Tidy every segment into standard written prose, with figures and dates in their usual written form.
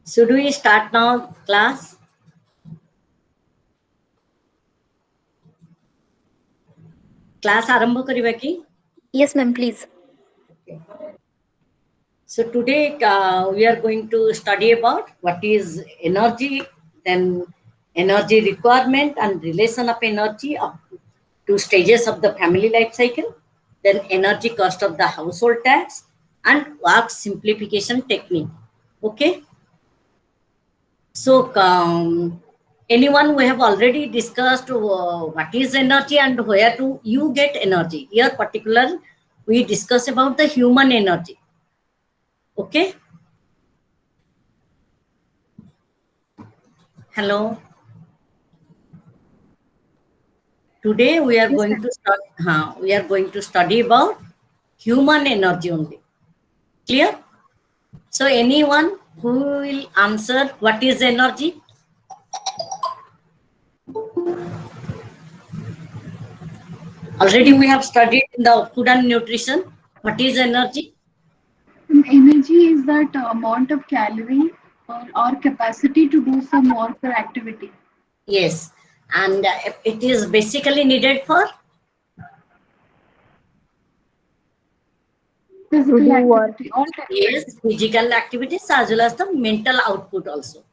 Should we start now, class? Class आरंभ करिबा कि? Yes, ma'am, please. Okay. So today we are going to study about what is energy, then energy requirement and relation of energy up to stages of the family life cycle, then energy cost of the household tax and work simplification technique. Okay. So anyone, we have already discussed what is energy and where to you get energy. Here particular we discuss about the human energy. Okay. Hello. Today we are going to start. We are going to study about human energy only. Clear? So anyone who will answer what is energy? Already we have studied in the food and nutrition. What is energy? Energy is that amount of calorie or capacity to do some work or activity. Yes. And it is basically needed for? Physical activity. All yes, physical activities as well as the mental output also.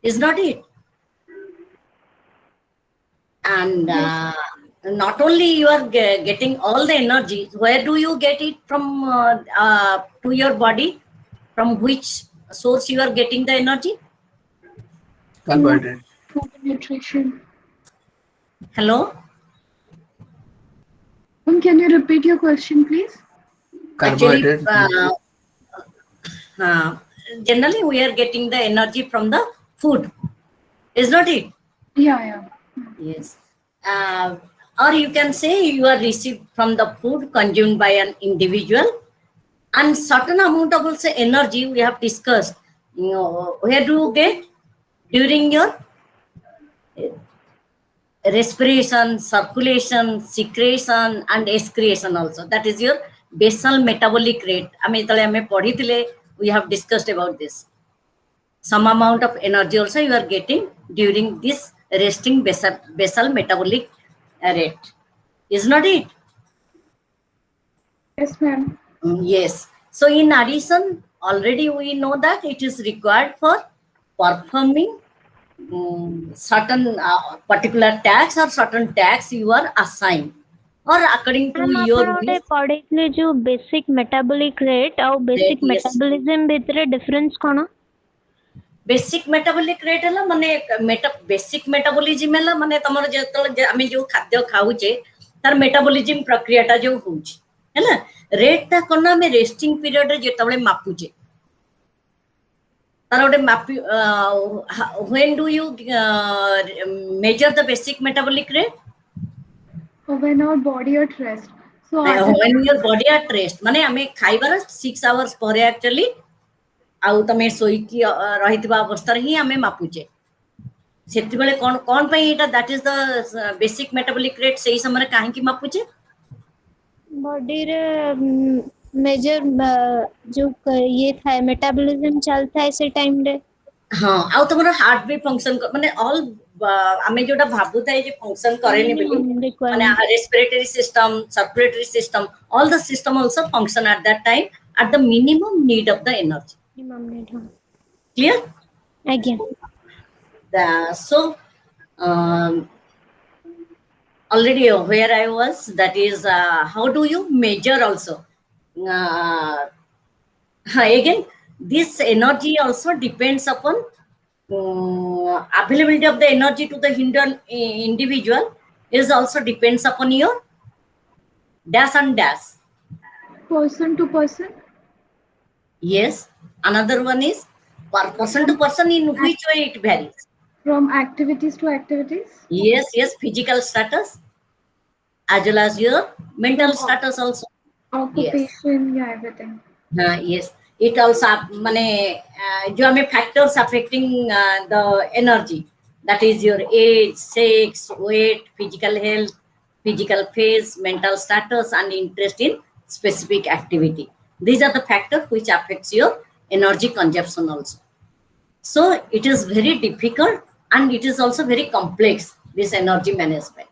Is not it? And not only you are getting all the energy, where do you get it from to your body? From which source you are getting the energy? Carbohydrate. Food and nutrition. Hello? Can you repeat your question, please? Carbohydrate. Actually, generally we are getting the energy from the food. Is not it? Yeah. Yes. Or you can say you are received from the food consumed by an individual, and certain amount of also energy we have discussed. Where do you get? During your respiration, circulation, secretion and excretion also. That is your basal metabolic rate. We have discussed about this. Some amount of energy also you are getting during this resting basal metabolic rate. Is not it? Yes, ma'am. Yes. So in addition, already we know that it is required for performing certain particular tax or certain tax you are assigned or according to your wish. पढ़ितले जो basic metabolic rate और basic metabolism भितर difference कोन? Basic metabolic rate है माने basic metabolism है माने तमर जे आमे जो खाद्य खाउचे तार मेटाबॉलिज्म प्रक्रियाटा जो होउची है ना, रेट ता कोन आमे रेस्टिंग पीरियड रे जेतबळे मापुचे तार ओटे मापी when do you measure the basic metabolic rate? When our body at rest. So when your body at rest माने आमे खाइबार 6 आवर्स परे एक्चुअली आउ तमे सोईकी रहितबा अवस्था रे ही आमे मापुचे सेति बेले कोन कोन पई एटा that is the basic metabolic rate सेही समय काहे की मापुचे बॉडी रे मेजर जो ये था मेटाबॉलिज्म चलता है से टाइम रे। हां आउ तमरो हार्ट भी फंक्शन माने ऑल आमे जोटा भाबु थाए जे फंक्शन करेनी बिली माने respiratory system circulatory system all the system also function at that time at the minimum need of the energy. Clear? Again. So already where I was, that is how do you measure also? Again, this energy also depends upon availability of the energy to the individual is also depends upon your dash and dash. Person to person? Yes. Another one is per person to person, in which way it varies? From activities to activities? Yes, physical status as well as your mental status also. Occupation, yeah, everything. Yes. It also mane jo hame factors affecting the energy, that is your age, sex, weight, physical health, physical phase, mental status and interest in specific activity. These are the factors which affects your energy consumption also. So it is very difficult and it is also very complex, this energy management.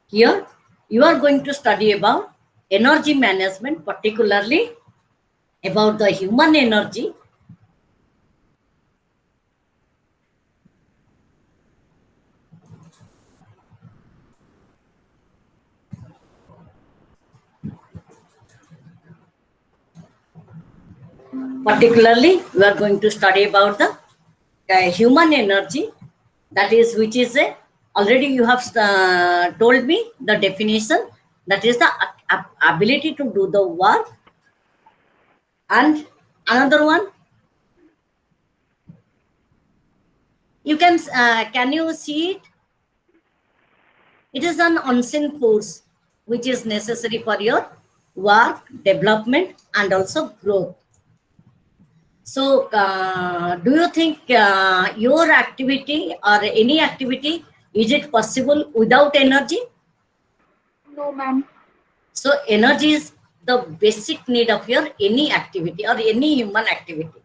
Here you are going to study about energy management, particularly about the human energy. Particularly, we are going to study about the human energy, that is, which is a, already you have told me the definition, that is the ability to do the work. And another one, you can you see it? It is an unseen force which is necessary for your work, development, and also growth. So, do you think your activity or any activity, is it possible without energy? No, ma'am. So, energy is the basic need of your any activity or any human activity.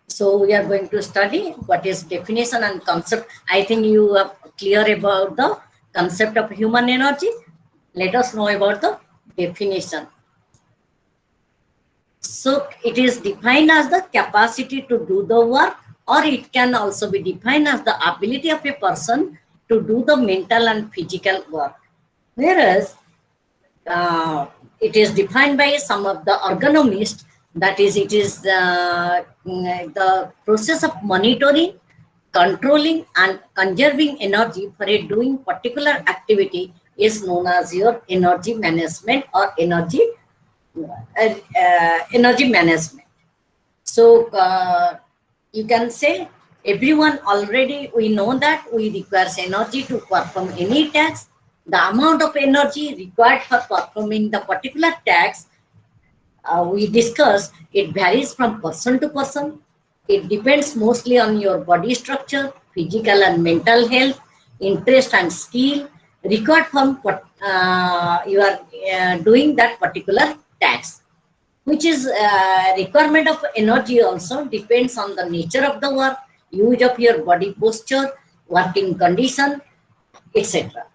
So, we are going to study what is definition and concept. I think you are clear about the concept of human energy. Let us know about the definition. So it is defined as the capacity to do the work, or it can also be defined as the ability of a person to do the mental and physical work. Whereas it is defined by some of the ergonomists, that is, it is the process of monitoring, controlling, and conserving energy for a doing particular activity is known as your energy management or energy management. So you can say everyone already, we know that we require energy to perform any task. The amount of energy required for performing the particular task we discussed, it varies from person to person. It depends mostly on your body structure, physical and mental health, interest and skill required from what you are doing that particular task. Which is requirement of energy also depends on the nature of the work, use of your body posture, working condition, etc.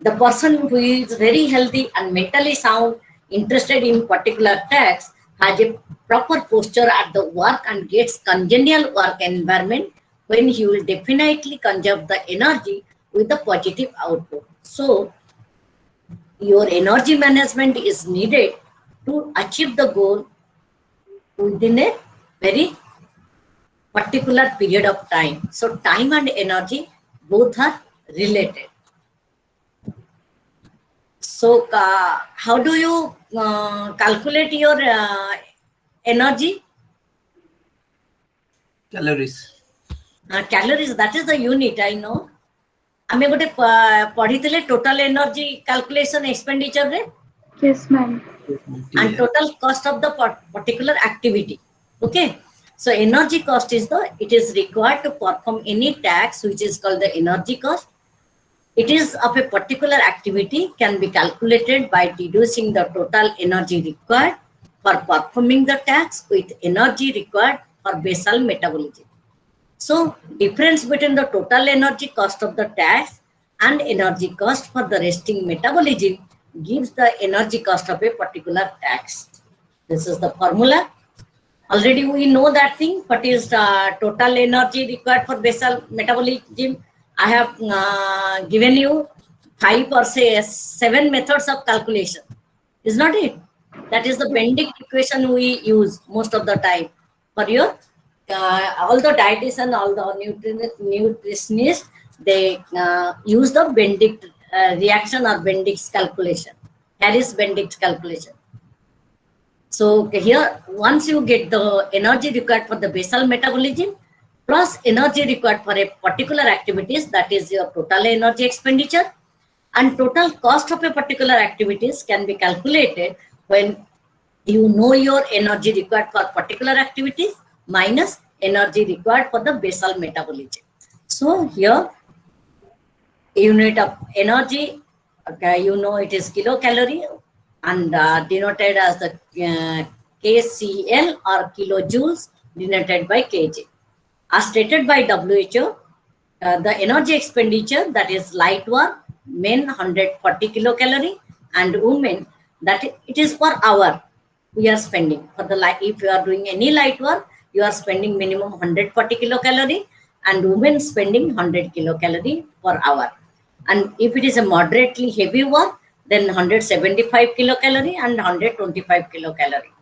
The person who is very healthy and mentally sound, interested in particular task, has a proper posture at the work and gets congenial work environment, when he will definitely conserve the energy with the positive output. So your energy management is needed to achieve the goal within a very particular period of time. So time and energy both are related. So how do you calculate your energy? Calories. Calories, that is the unit, I know. ଆମେ ଗୋଟେ ପଢିଥିଲେ total energy calculation expenditure ରେ. Yes, ma'am. And total cost of the particular activity. Okay, so energy cost is the, it is required to perform any task which is called the energy cost. It is of a particular activity, can be calculated by deducing the total energy required for performing the task with energy required for basal metabolism. So difference between the total energy cost of the task and energy cost for the resting metabolism gives the energy cost of a particular task. This is the formula. Already we know that thing. What is the total energy required for basal metabolism? I have given you 5 or say 7 methods of calculation. Is not it? That is the Benedict equation we use most of the time for your all the dietitian, all the nutritionists, they use the Benedict reaction or Benedict's calculation, Harris-Benedict calculation. So here, once you get the energy required for the basal metabolism plus energy required for a particular activities, that is your total energy expenditure, and total cost of a particular activities can be calculated when you know your energy required for particular activities minus energy required for the basal metabolism. So here, unit of energy, okay, you know it is kilocalorie and denoted as the kCl or kilojoules denoted by kg. As stated by WHO, the energy expenditure, that is light work, men 140 kilocalorie, and women, that it is per hour we are spending. For the light, if you are doing any light work, you are spending minimum 140 kilocalorie, and women spending 100 kilocalorie per hour. And if it is a moderately heavy work, then 175 kilocalorie and 125 kilocalorie.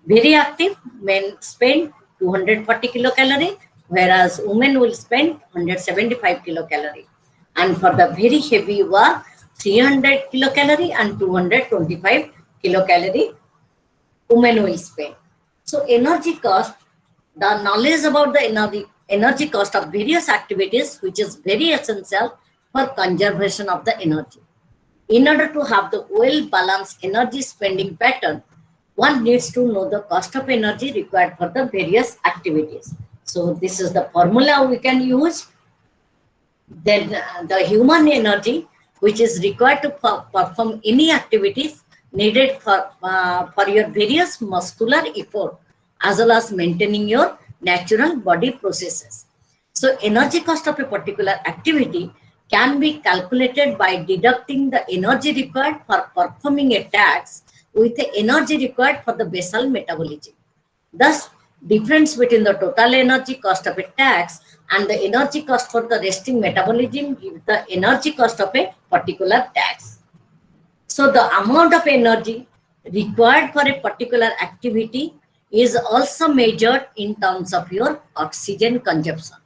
Very active, men spend 240 kilocalorie, whereas women will spend 175 kilocalorie. And for the very heavy work, 300 kilocalorie and 225 kilocalorie women will spend. So energy cost, the knowledge about the energy cost of various activities, which is very essential for conservation of the energy. In order to have the well-balanced energy spending pattern, one needs to know the cost of energy required for the various activities. So this is the formula we can use. Then the human energy, which is required to perform any activities needed for your various muscular effort, as well as maintaining your natural body processes. So energy cost of a particular activity can be calculated by deducting the energy required for performing a task with the energy required for the basal metabolism. Thus, difference between the total energy cost of a task and the energy cost for the resting metabolism gives the energy cost of a particular task. So the amount of energy required for a particular activity is also measured in terms of your oxygen consumption.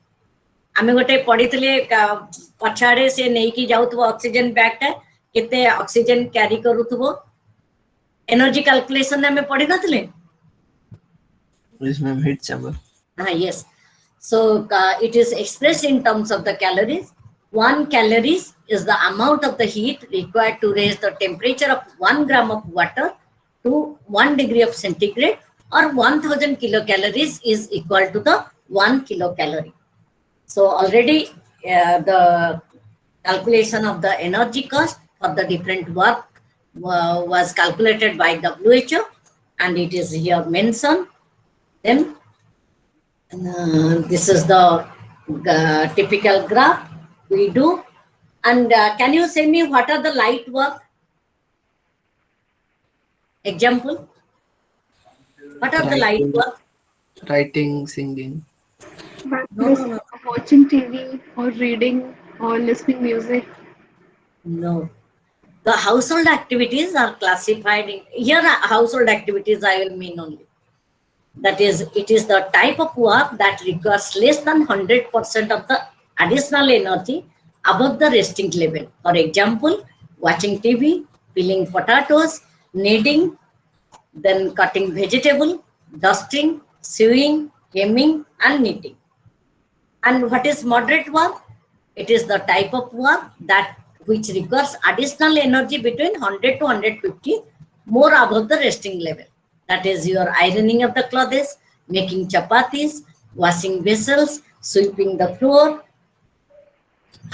आमे गोटे पढ़ीले पछाड़े से नहीं कि जाउथबो oxygen बैगटा केते oxygen carry करूथबो energy calculation में पढ़ी नथिले इसमें heat chamber yes. So it is expressed in terms of the calories. 1 calories is the amount of the heat required to raise the temperature of 1 gram of water to 1 degree of centigrade, or 1000 kilocalories is equal to the 1 kilocalorie. So already the calculation of the energy cost for the different work was calculated by WHO, and it is here mentioned. Then this is the typical graph we do. And can you say me what are the light work? Example. What are the light work? Writing, singing. No. Watching TV or reading or listening music. No. The household activities are classified in here. Household activities I will mean only. That is, it is the type of work that requires less than 100% of the additional energy above the resting level. For example, watching TV, peeling potatoes, kneading, then cutting vegetable, dusting, sewing, hemming, and knitting. And what is moderate work? It is the type of work that which requires additional energy between 100 to 150 more above the resting level. That is your ironing of the clothes, making chapatis, washing vessels, sweeping the floor.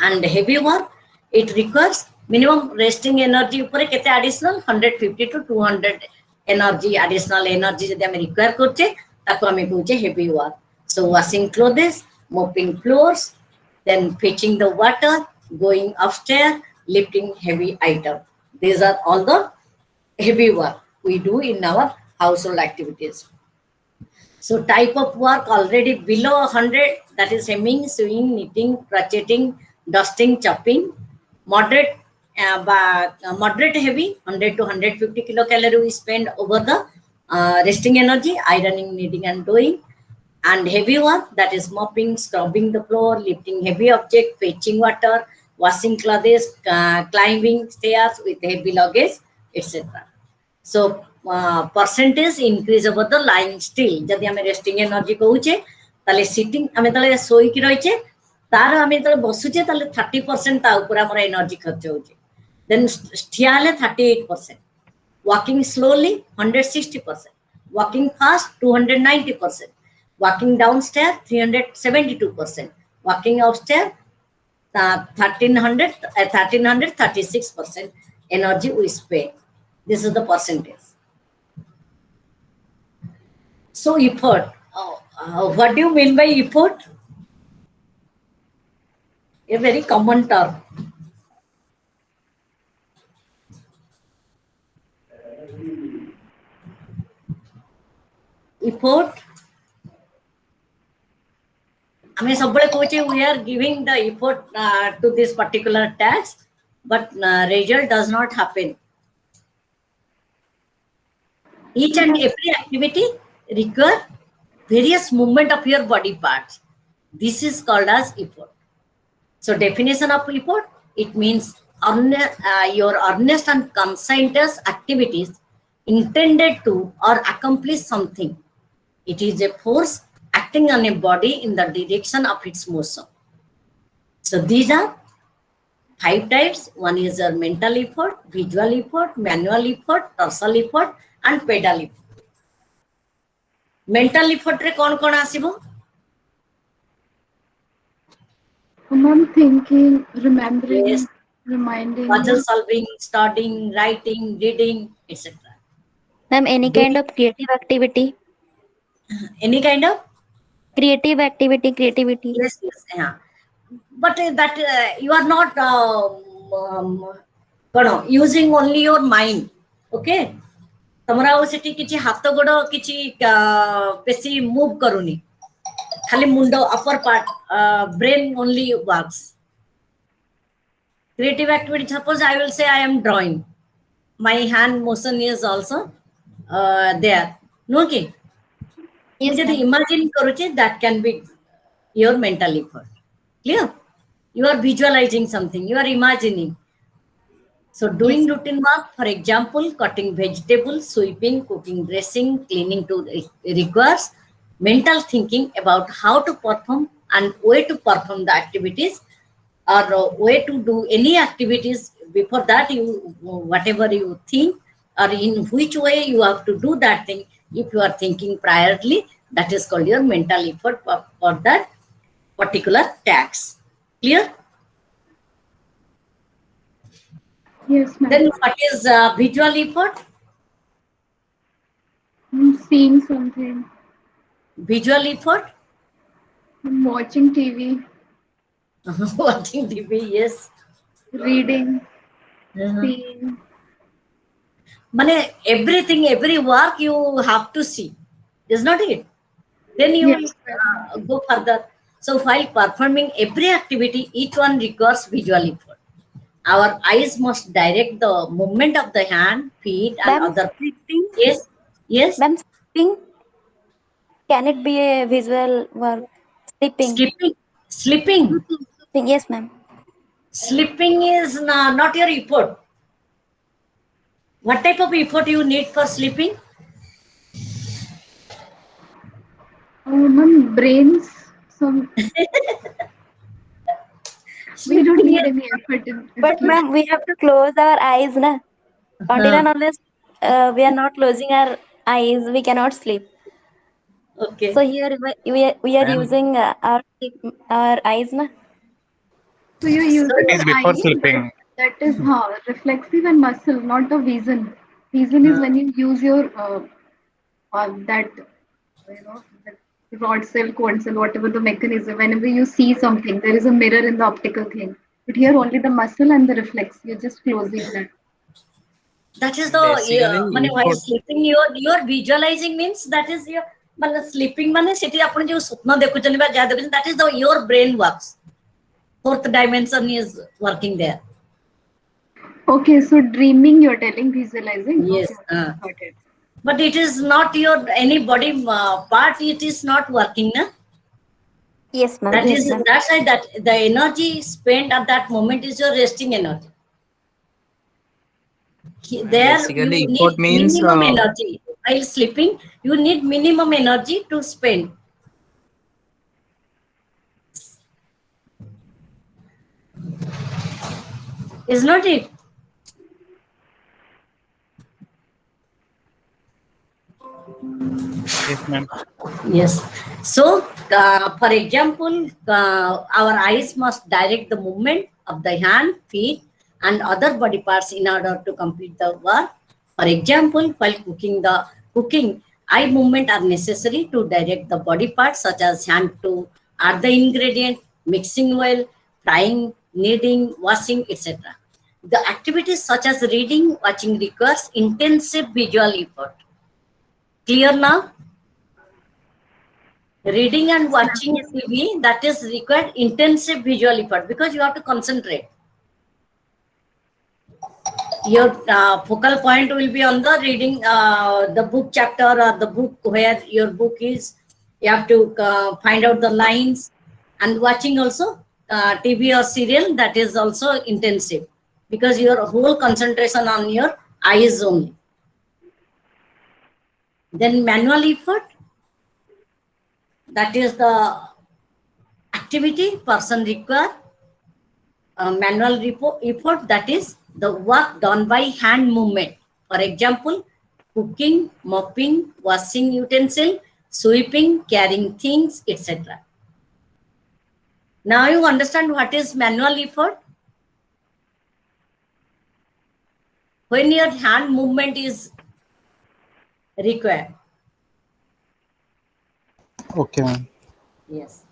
And heavy work, it requires minimum resting energy upare kete additional 150 to 200 energy, additional energy jodi ame require korche taku ame koche heavy work. So washing clothes, mopping floors, then fetching the water, going upstairs, lifting heavy item. These are all the heavy work we do in our household activities. So type of work already below 100, that is hemming, sewing, knitting, crocheting, dusting, chopping. Moderate moderate heavy, 100 to 150 kilocalorie we spend over the resting energy, ironing, kneading, and doing. And heavy work, that is mopping, scrubbing the floor, lifting heavy object, fetching water, washing clothes, climbing stairs with heavy luggage, etc. So percentage increase over the lying still. जदि हमें resting energy कहूचे, ताले sitting हमें ताले सोई की रहीचे, तार हमें ताले बसुचे ताले 30% ता ऊपर हमारा energy खर्च होचे. Then ठियाले 38%. Walking slowly 160%. Walking fast 290%. Walking downstairs 372%. Walking upstairs 1336% energy we spend. This is the percentage. So effort. What do you mean by effort? A very common term. Effort. I mean, we are giving the effort to this particular task, but result does not happen. Each and every activity require various movement of your body parts. This is called as effort. So definition of effort, it means your earnest and conscientious activities intended to or accomplish something. It is a force acting on a body in the direction of its motion. So these are 5 types. One is a mental effort, visual effort, manual effort, dorsal effort, and pedal effort. Mental effort रे कौन कौन आसिबो? I'm thinking, remembering, Yes. reminding. Puzzle solving, studying, writing, reading, etc. Ma'am, any kind of creative activity? Any kind of? Creative activity, creativity. Yes, yes, yeah. But that you are not using only your mind. Okay? तमरा सेठी किछि हाथ गोड़ किछि पेशी move करूनी खाली मुंडो upper part brain only works creative activity. Suppose I will say I am drawing, my hand motion is also there, no ki Yes, jodi ma'am. imagine karuche, that can be your mental effort. Clear? You are visualizing something, you are imagining. So doing routine work, for example, cutting vegetables, sweeping, cooking, dressing, cleaning requires mental thinking about how to perform and way to perform the activities, or way to do any activities. Before that, you whatever you think or in which way you have to do that thing, if you are thinking priorly, that is called your mental effort for that particular task. Clear? Yes, ma'am. Then what is visual effort? I'm seeing something. Visual effort? I'm watching TV, Watching TV, yes. reading, Uh-huh. seeing. Mane, everything, every work you have to see, is not it? Then you Yes, will go further. So while performing every activity, each one requires visual effort. Our eyes must direct the movement of the hand, feet, and Ma'am, other. sleeping. Yes, yes. Ma'am, sleeping. Can it be a visual work? Sleeping. Sleeping. Yes, ma'am. Sleeping is not your effort. What type of effort you need for sleeping? Ma'am, brains. Some. We don't need any effort in But sleep. ma'am, we have to close our eyes, na? Until and unless we are not closing our eyes, we cannot sleep. Okay. So here we are Ma'am, using our eyes, na? So you use So it your is before eyes, sleeping. that is reflexive and muscle, not the vision. Vision is when you use your that that rod cell, quad cell, whatever the mechanism. Whenever you see something, there is a mirror in the optical thing. But here only the muscle and the reflex. You're just closing that. that is the Basically, while effort. sleeping your visualizing means that is your sleeping माने सेठी आपण जो स्वप्न देखुचन बा जा देखुचन, that is the your brain works. Fourth dimension is working there. Okay, so dreaming, you're telling visualizing. Yes. Okay, got it. But it is not your any body part, it is not working, na? Yes, ma'am. That Yes, is ma'am. that's why that the energy spent at that moment is your resting energy. There you Basically, need effort means minimum energy. While sleeping, you need minimum energy to spend. Is not it? yes, ma'am. Yes. So, for example, our eyes must direct the movement of the hand, feet, and other body parts in order to complete the work. For example, while cooking, eye movement are necessary to direct the body parts such as hand to add the ingredient, mixing well, frying, kneading, washing, etc. The activities such as reading, watching requires intensive visual effort. Clear now? Reading and watching TV, that is required intensive visual effort because you have to concentrate. Your focal point will be on the reading the book chapter or the book where your book is. You have to find out the lines, and watching also TV or serial, that is also intensive because your whole concentration on your eyes only. Then manual effort, that is the activity person require manual effort, that is the work done by hand movement. For example, cooking, mopping, washing utensil, sweeping, carrying things, etc. Now you understand what is manual effort? When your hand movement is required. Okay, ma'am. Yes.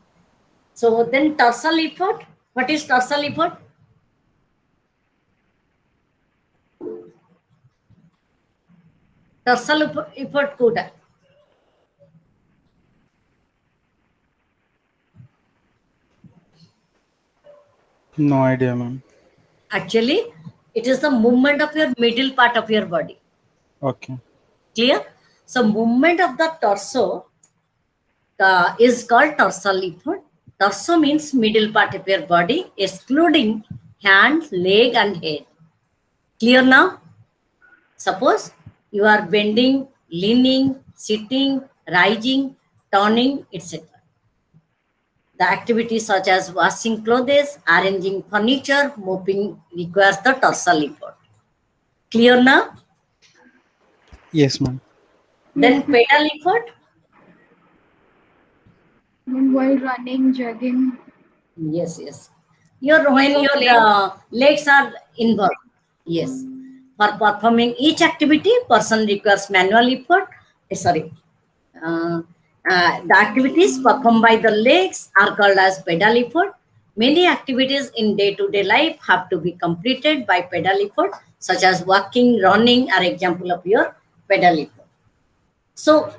So then torsal effort. What is torsal effort? Torsal effort kuda. No idea, ma'am. Actually, it is the movement of your middle part of your body. Okay. Clear? So movement of the torso is called torsal effort. Torso means middle part of your body, excluding hand, leg, and head. Clear now? Suppose you are bending, leaning, sitting, rising, turning, etc. The activities such as washing clothes, arranging furniture, mopping requires the torsal effort. Clear now? Yes, ma'am. Then pedal effort. And while running, jogging. Yes, yes. When your legs are involved. Yes. For performing each activity, person requires manual effort. Uh, the activities performed by the legs are called as pedal effort. Many activities in day-to-day life have to be completed by pedal effort, such as walking, running are example of your pedal effort. So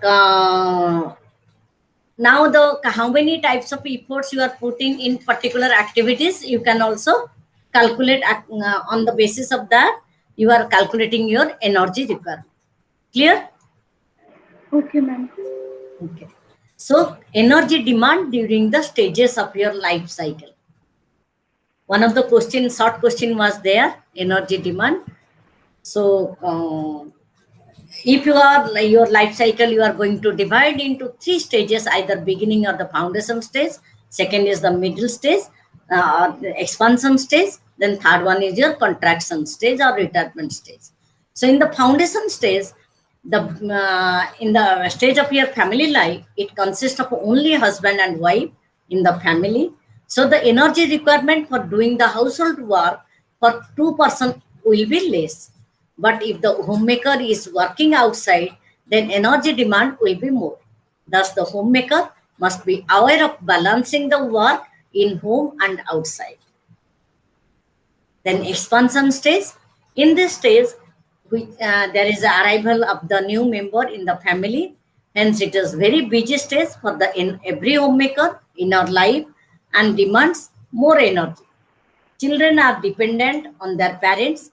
now the how many types of efforts you are putting in particular activities, you can also calculate on the basis of that you are calculating your energy requirement. Clear? Okay, ma'am. Okay. So energy demand during the stages of your life cycle. One of the short question was there, energy demand. So if you are your life cycle, you are going to divide into 3 stages, either beginning or the foundation stage, second is the middle stage or the expansion stage, then third one is your contraction stage or retirement stage. So in the foundation stage, the in the stage of your family life, it consists of only husband and wife in the family. So the energy requirement for doing the household work for 2 person will be less. But if the homemaker is working outside, then energy demand will be more. Thus, the homemaker must be aware of balancing the work in home and outside. Then expansion stage. In this stage, there is the arrival of the new member in the family. Hence, it is very busy stage for every homemaker in our life and demands more energy. Children are dependent on their parents.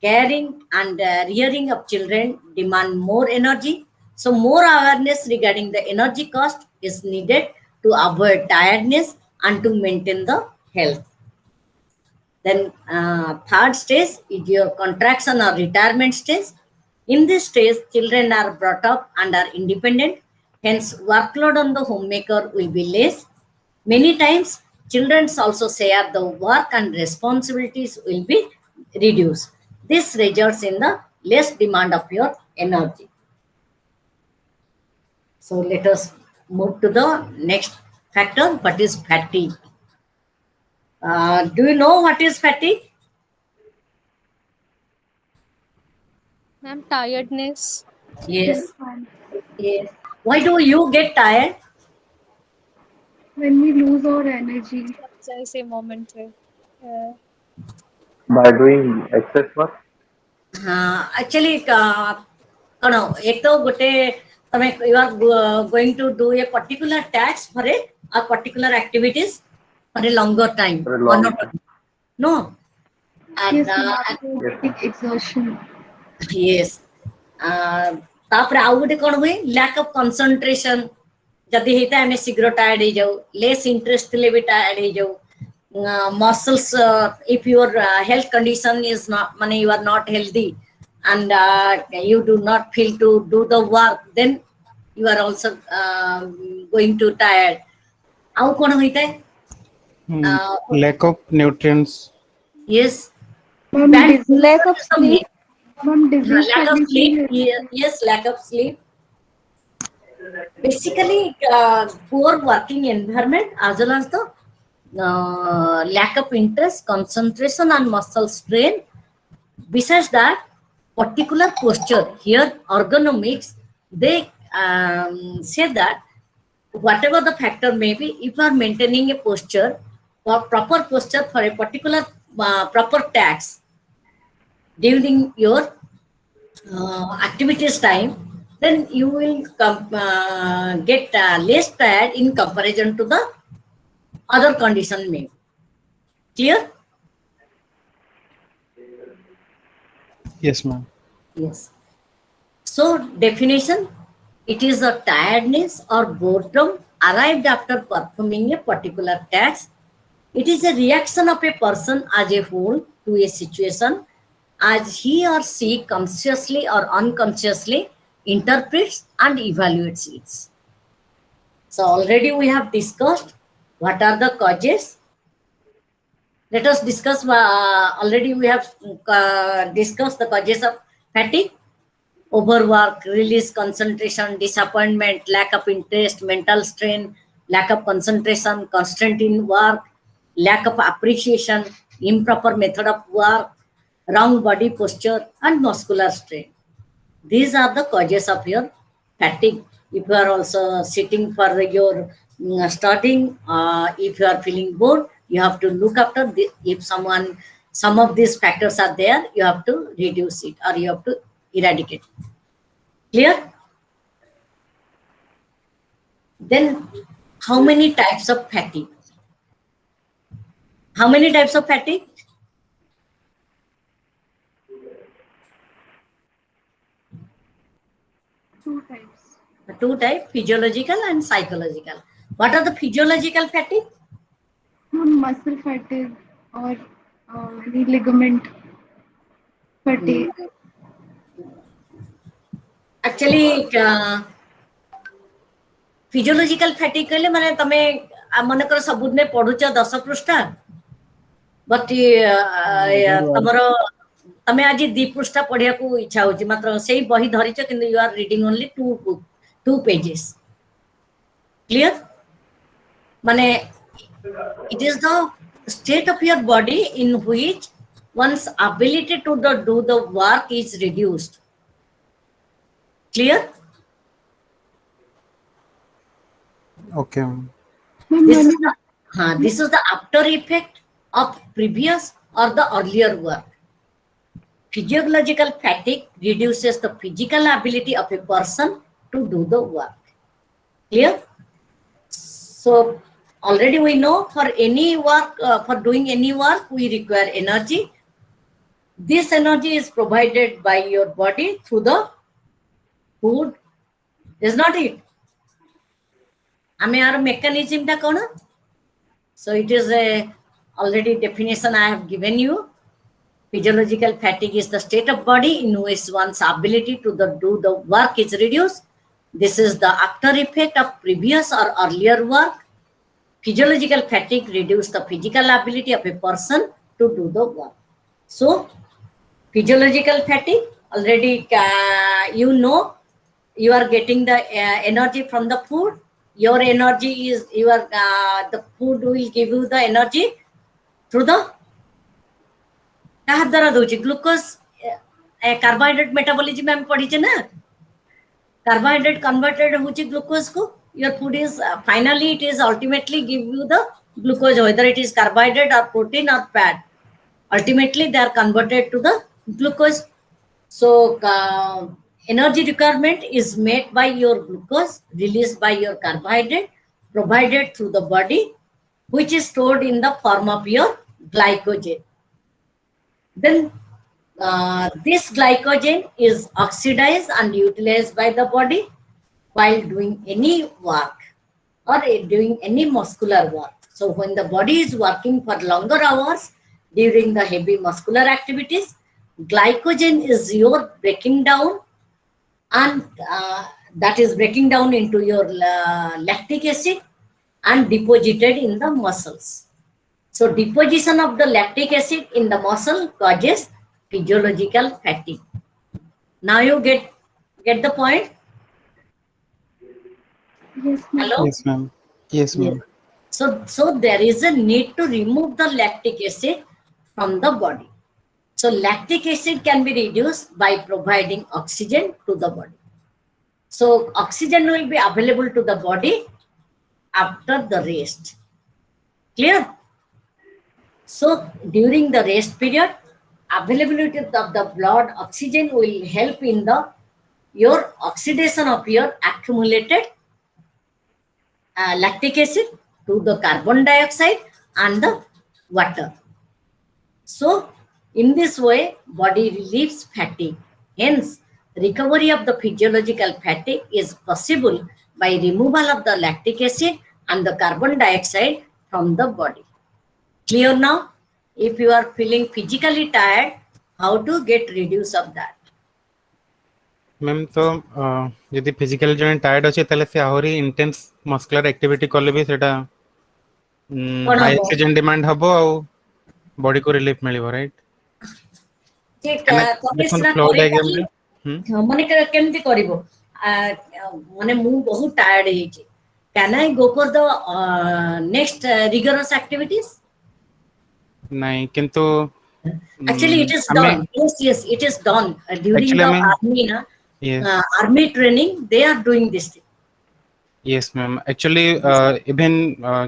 Caring and rearing of children demand more energy. So more awareness regarding the energy cost is needed to avoid tiredness and to maintain the health. Then third stage is your contraction or retirement stage. In this stage, children are brought up and are independent. Hence, workload on the homemaker will be less. Many times, children also share the work and responsibilities will be reduced. This results in the less demand of your energy. So let us move to the next factor, what is fatigue. Do you know what is fatigue? Ma'am, tiredness. Yes. Ma'am. Yes. Why do you get tired? When we lose our energy. ऐसे moment है. By doing excess work. Actually, कौन एक तो गोटे तमे you are going to do a particular task for a particular activities for a longer time For a or long not? time. No. And, Yes, we have to Yes, take exertion. yes. तापर आउ गोटे कौन हुए lack of concentration जदि हेता हमें शीघ्र tired हो जाऊ लेस इंटरेस्ट ले भी टायर्ड हो जाऊ muscles if your health condition is not माने you are not healthy and you do not feel to do the work then you are also going to tired आउ कौन होता है Lack of nutrients. yes Ma'am, bad disease, Lack of sleep. ma'am, disease lack of sleep condition. yes lack of sleep basically poor working environment as well as the lack of interest concentration and muscle strain. Besides that particular posture here ergonomics they say that whatever the factor may be if you are maintaining a posture or proper posture for a particular proper task during your activities time then you will get less tired in comparison to the other condition may clear. Yes, ma'am. Yes. So definition, it is a tiredness or boredom arrived after performing a particular task. It is a reaction of a person as a whole to a situation as he or she consciously or unconsciously interprets and evaluates it. So already we have discussed what are the causes. Let us discuss, already we have discussed the causes of fatigue. Overwork, release concentration, disappointment, lack of interest, mental strain, lack of concentration, constraint in work, lack of appreciation, improper method of work, wrong body posture, and muscular strain. These are the causes of your fatigue. If you are also sitting for your studying, if you are feeling bored, you have to look after if some of these factors are there, you have to reduce it or you have to eradicate. Clear? Then how many types of fatigue? How many types of fatigue? Two types. Two types, physiological and psychological. What are the physiological fatigue? Muscle fatigue or any ligament fatigue. Actually, physiological fatigue कहले माने तमे मन कर सबुदने पढुच 10 पृष्ठा but तमरो तमे आज 2 पृष्ठा पढिया को इच्छा होची मात्र सेही बही धरिच किंतु you are reading only 2 pages clear माने it is the state of your body in which one's ability to do the work is reduced. Clear? Okay, ma'am. This is the after effect of previous or the earlier work. Physiological fatigue reduces the physical ability of a person to do the work. Clear? So already we know for any work, for doing any work, we require energy. This energy is provided by your body through the food. Is not it? Our mechanism ta kona? So it is a already definition I have given you. Physiological fatigue is the state of body in which one's ability to do the work is reduced. This is the after effect of previous or earlier work. Physiological fatigue reduces the physical ability of a person to do the work. So physiological fatigue already you know you are getting the energy from the food. Your energy is the food will give you the energy through the glucose carbohydrate metabolism ଆମେ ପଢିଛେ ନା carbohydrate converted hochi glucose ko. Your food is finally it is ultimately give you the glucose, whether it is carbohydrate or protein or fat. Ultimately, they are converted to the glucose. So energy requirement is met by your glucose, released by your carbohydrate, provided through the body, which is stored in the form of your glycogen. Then this glycogen is oxidized and utilized by the body while doing any work or doing any muscular work. So when the body is working for longer hours during the heavy muscular activities, glycogen is your breaking down, and that is breaking down into your lactic acid and deposited in the muscles. So deposition of the lactic acid in the muscle causes physiological fatigue. Now you get the point? Yes, ma'am. Hello? Yes, ma'am. Yes, ma'am. So there is a need to remove the lactic acid from the body. So lactic acid can be reduced by providing oxygen to the body. So oxygen will be available to the body after the rest. Clear? So during the rest period, availability of the blood oxygen will help in your oxidation of your accumulated lactic acid to the carbon dioxide and the water. So in this way, body relieves fatigue. Hence, recovery of the physiological fatigue is possible by removal of the lactic acid and the carbon dioxide from the body. Clear now? If you are feeling physically tired, how to get reduce of that? Ma'am तो यदि physical जने tired अछि तले से आहुरी intense muscular activity करले भी सेटा high हबो? ऑक्सीजन डिमांड हबो आ बॉडी को रिलीफ मिलिबो राइट ठीक देखो सिना फ्लो करि डायग्राम पारि रे माने केमति करिवो माने मु बहुत टायर्ड हे छी can I go for the next rigorous activities नहीं किंतु actually it is done yes it is done during Actually, the I mean, army na yes. Army training they are doing this thing. Yes ma'am actually even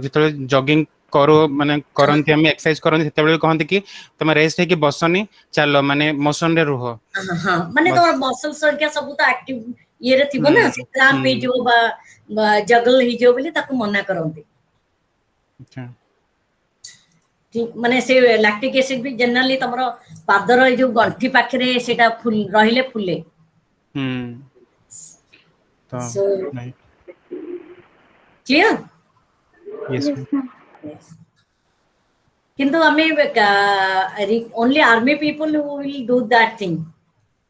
जितले jogging करो माने करंती हम exercise करंती सेतेबेले कहंती कि तमे rest है कि बसनी चलो माने मोशन रे रुहो हां माने तो मसल सर्किया सब तो एक्टिव ये रे थिबो ना से क्रैम्प हे जो बा जगल हे जो बोली ताको मना करंती. अच्छा ठीक माने से लैक्टिक एसिड भी जनरली तमरो पादर ए जो गंठी पाखरे सेटा फुल रहिले फुले. तो So नहीं clear? yes Yes, ma'am ma'am. Yes. Kintu ame only army people who will do that thing.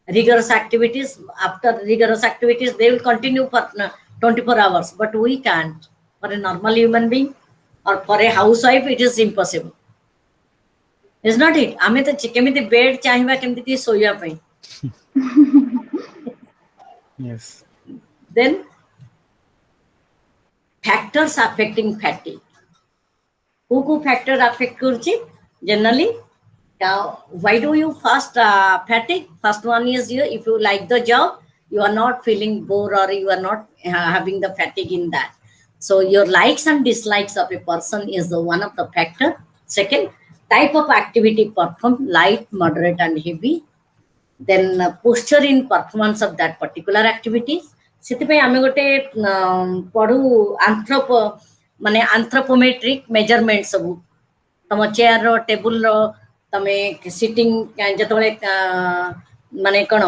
Rigorous activities, after rigorous activities they will continue for 24 hours, but we can't. For a normal human being or for a housewife it is impossible. Is not it? Ame to kemiti bed chahiba kemiti soya pai. yes Then factors affecting fatigue. Who factor affect kurchi generally? Now, why do you first fatigue? First one is you, if you like the job, you are not feeling bored or you are not having the fatigue in that. So your likes and dislikes of a person is the one of the factor. Second, type of activity performed, light, moderate and heavy. Then posture in performance of that particular activities. Sithipai ame gote पढ़ू माने anthropometric measurement सब तम chair रो table रो तमे sitting जतबे माने कोन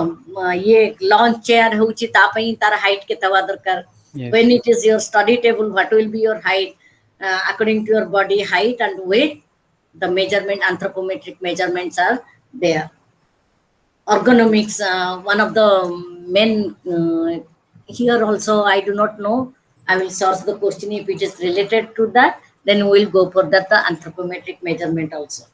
ये launch chair होची ता पई तार हाइट के तवा दरकार. yes When it is your study table, what will be your height according to your body height and weight? The measurement anthropometric measurements are there. Ergonomics, one of the men here also I do not know. I will source the question if it is related to that. Then we will go for that the anthropometric measurement also.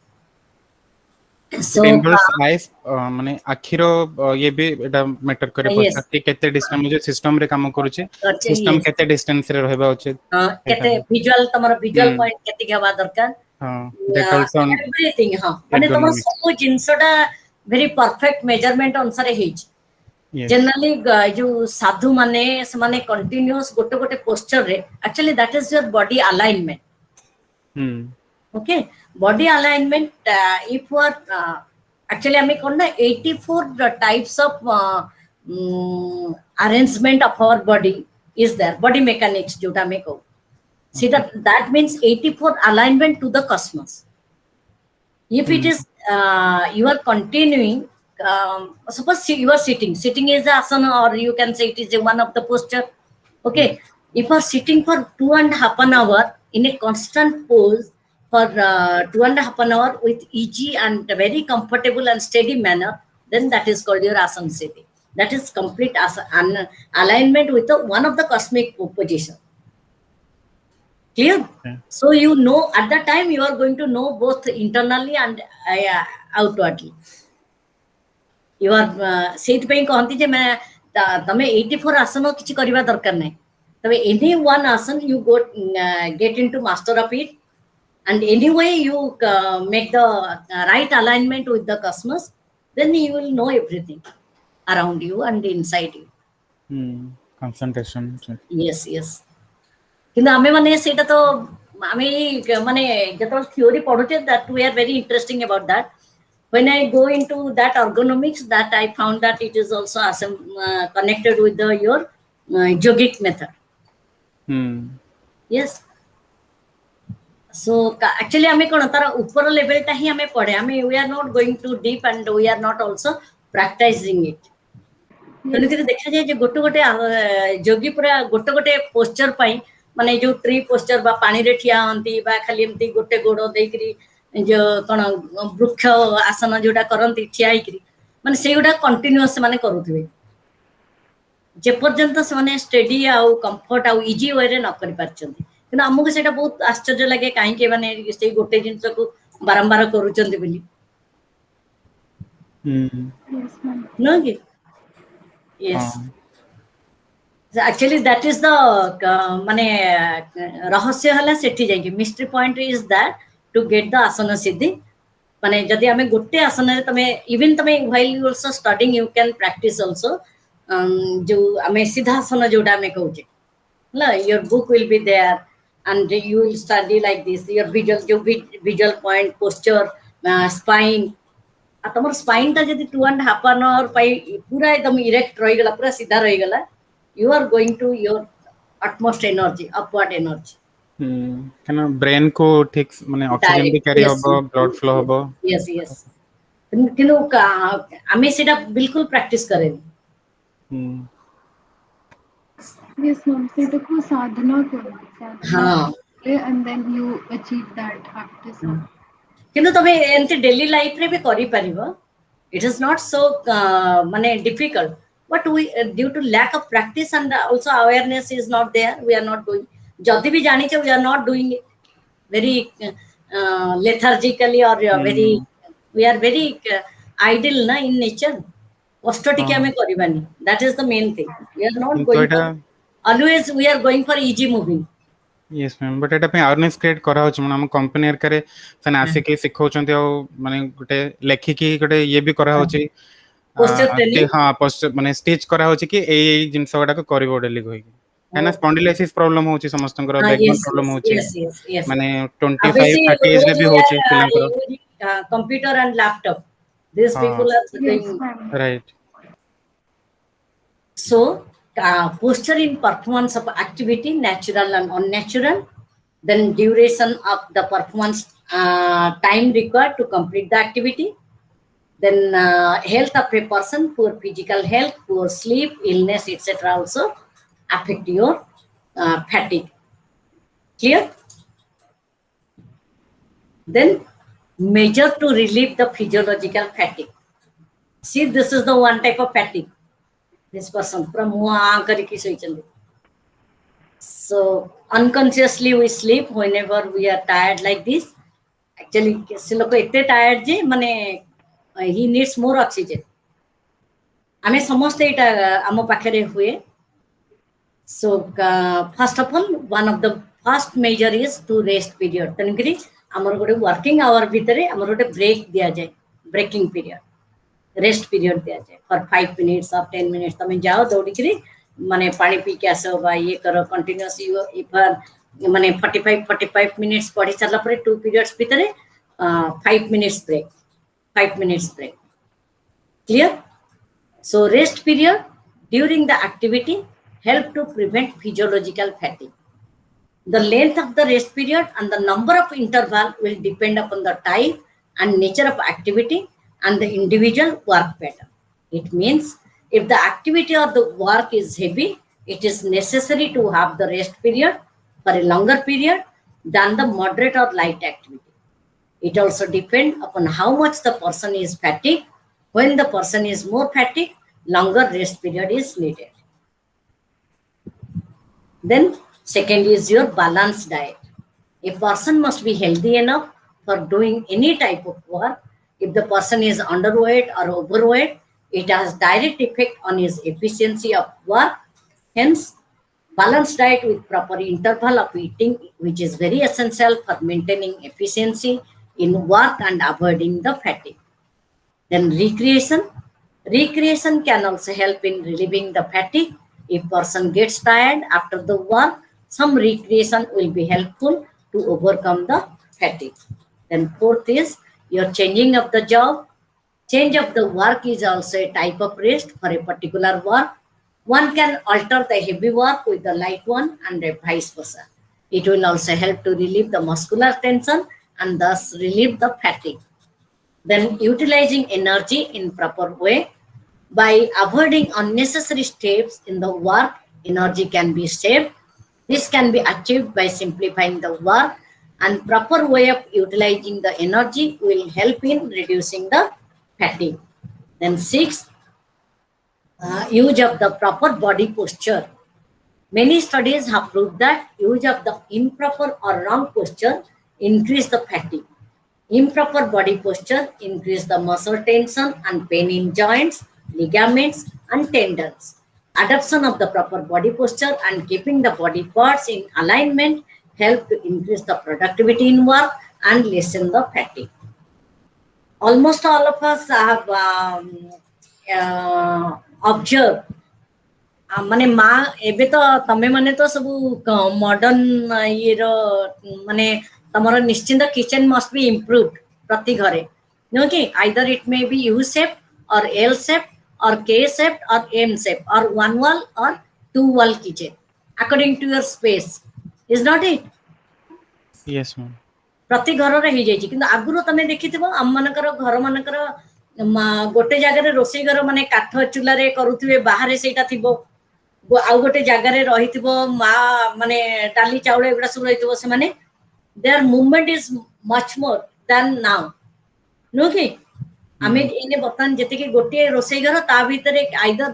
So it involves eyes माने आखिरो ये भी एटा matter करे yes. पड़ता कि केते distance जो system रे काम करूचे अच्छा, सिस्टम yes. केते डिस्टेंस रे रहबा उचित केते विजुअल तमरो विजुअल पॉइंट केते हवा दरकार. हां दैट आल्सो एवरीथिंग हां माने तमरो सब जिंसटा very perfect measurement अनुसार हेज. Yes. generally जो साधु माने से माने continuous गोटे गोटे posture रे actually that is your body alignment. Okay, body alignment. If you are actually I mean 84 types of arrangement of our body is there. Body mechanics जोटा मैं कहूँ. See that means 84 alignment to the cosmos. If it is you are continuing, suppose you are sitting is the asana, or you can say it is one of the posture. Okay, if you are sitting for 2.5 hours in a constant pose for 2.5 hours with easy and very comfortable and steady manner, then that is called your asana siddhi. That is complete alignment with one of the cosmic position. Clear? Okay. So you know at that time you are going to know both internally and outwardly. You are ସେଇଥିପାଇଁ କହନ୍ତି ଯେ ତମେ 84 ଆସନ କିଛି କରିବା ଦରକାର ନାହିଁ. ତମେ any one asana you go get into master of it, and anyway you make the right alignment with the cosmos, then you will know everything around you and inside you. Concentration. Yes, yes. কিন্তু ଆମେ ମାନେ ସେଇଟା ତ ଆମେ ମାନେ ଯେତେବେଳେ theory ପଢୁଛେ that we are very interesting about that. When I go into that ergonomics, that I found that it is also connected with your yogic method. Yes. So actually ଆମେ କ'ଣ ତାର ଉପର ଲେଭେଲଟା ହିଁ ଆମେ ପଢେ. ଆମେ we are not going to deep and we are not also practicing it. ତେଣୁକରି ଦେଖାଯାଏ ଯେ ଗୋଟେ ଗୋଟେ ଯୋଗୀ ପୁରା ଗୋଟେ ଗୋଟେ ପୋସ୍ଚର ପାଇଁ ମାନେ ଯୋଉ ଟ୍ରି ପୋସ୍ଚର ବା ପାଣିରେ ଠିଆ ହନ୍ତି ବା ଖାଲି ଏମିତି ଗୋଟେ ଗୋଡ ଦେଇକିରି ଯୋଉ କ'ଣ ବୃକ୍ଷ ଆସନ ଯୋଉଟା କରନ୍ତି ଠିଆ ହେଇକିରି ମାନେ ସେଇଗୁଡା କଣ୍ଟିନ୍ୟୁଅସ୍ ସେମାନେ କରୁଥିବେ ଯେପର୍ଯ୍ୟନ୍ତ ସେମାନେ ଷ୍ଟେଡି ଆଉ କମ୍ଫର୍ଟ ଆଉ ଇଜି ୱେରେ ନ କରିପାରିଛନ୍ତି. କିନ୍ତୁ ଆମକୁ ସେଇଟା ବହୁତ ଆଶ୍ଚର୍ଯ୍ୟ ଲାଗେ କାହିଁକି ମାନେ ସେଇ ଗୋଟେ ଜିନିଷକୁ ବାରମ୍ବାର କରୁଛନ୍ତି ବୋଲି ନୁହଁ କି? Yes. Actually that is the mane rahasya hala sethi jaiki. Mystery point is that to get the asana siddhi. Mane jodi ame gotte asana re tame even tame while you also studying you can practice also. Jo ame sidha asana joda ame kahuche. La your book will be there and you will study like this. Your visual point, posture, spine. तमर spine टा जदि 2.5 hour पाई पूरा एकदम erect रही गला पूरा सीधा रही गला you are going to your utmost energy, upward energy. kind of brain को ठीक माने ऑक्सीजन भी कैरी होबो, ब्लड फ्लो होबो. Yes, yes. किनु आमे सेटा बिल्कुल प्रैक्टिस करें. Yes, ma'am. सेटा को साधना करो. हाँ. And then you achieve that after some. किनु तमे एंते डेली लाइफ रे भी करि परिबो. It is not so माने difficult, but we due to lack of practice and also awareness is not there, we are not doing. जदि भी जानी छे we are not doing it very lethargically or very we are very idle na in nature. कष्ट टिके हमें करिबानी. That is the main thing. We are not going for, always we are going for easy moving. Yes ma'am, but एटा पे awareness create करा होछ हम company करे सने आसे के सिखौचंती आ माने गोटे लेखि की गोटे ये भी करा होछि पोस्टर ट्रेनिंग. हां पोस्टर माने स्टेज करा होछि कि ए जिंस वाडा को करिवो डेली होई एना स्पॉन्डिलाइसिस प्रॉब्लम होछि समस्तंकर बैकबोन प्रॉब्लम होछि माने 25 30 एज रे भी होछि पिलंकर computer and laptop these people are doing right. So posture in performance of activity, natural and unnatural, then duration of the performance, time required to complete the activity, then health of a person, poor physical health, poor sleep, illness, etc. also affect your fatigue. Clear? Then measure to relieve the physiological fatigue. See, this is the one type of fatigue. This person from so unconsciously we sleep whenever we are tired like this. Actually se lok ete tired je mane he needs more oxygen. Ame samaste eta amo pakhare huye. So first of all one of the first measure is to rest period. Tenukri amar gote working hour bhitare amar gote break diya jay, breaking period. Rest period दिया जाए for 5 minutes और 10 minutes तुम जाओ दौड़ी करी माने पानी P के आसो बा ये करो कंटिन्यूअस माने 45 मिनट्स पढ़ी सारा पर 2 पीरियड्स भीतर 5 minutes break 5 minutes break clear so rest period during the activity help to prevent physiological fatigue. The length of the rest period and the number of interval will depend upon the type and nature of activity and the individual work pattern. It means if the activity or the work is heavy, it is necessary to have the rest period for a longer period than the moderate or light activity. It also depends upon how much the person is fatigued. When the person is more fatigued, longer rest period is needed. Then second is your balanced diet. A person must be healthy enough for doing any type of work. If the person is underweight or overweight, it has direct effect on his efficiency of work. Hence, balanced diet with proper interval of eating, which is very essential for maintaining efficiency in work and avoiding the fatigue. Then recreation. Recreation can also help in relieving the fatigue. If person gets tired after the work, some recreation will be helpful to overcome the fatigue. Then fourth is your changing of the job. Change of the work is also a type of rest for a particular work. One can alter the heavy work with the light one and vice versa. It will also help to relieve the muscular tension and thus relieve the fatigue. Then utilizing energy in proper way. By avoiding unnecessary steps in the work, energy can be saved. This can be achieved by simplifying the work, and proper way of utilizing the energy will help in reducing the fatigue. Then sixth, use of the proper body posture. Many studies have proved that use of the improper or wrong posture increase the fatigue. Improper body posture increase the muscle tension and pain in joints, ligaments and tendons. Adoption of the proper body posture and keeping the body parts in alignment help to increase the productivity in work and lessen the fatigue. Almost all of us have observed माने माँ एबे तो तमे माने तो सब modern ये रो माने तमरो निश्चिंत किचन मस्ट बी इम्प्रूव्ड प्रति घरे नो कि either it may be U shape or L shape or K shape or M shape or one wall or two wall kitchen according to your space is not it? Yes ma'am. प्रति घर रे ही जाई किंतु आगुरो तमे देखिथिबो हम मानकर घर मानकर गोटे जगह रे रोसई घर माने काठ चुला रे करूथिबे बाहर सेटा थिबो आउ गोटे जगह रे रहिथिबो मा माने डाली चाउल एबडा सब रहिथिबो से माने their movement is much more than now नो कि आमे इने बर्तन जते कि गोटे रोसई घर ता भीतर आइदर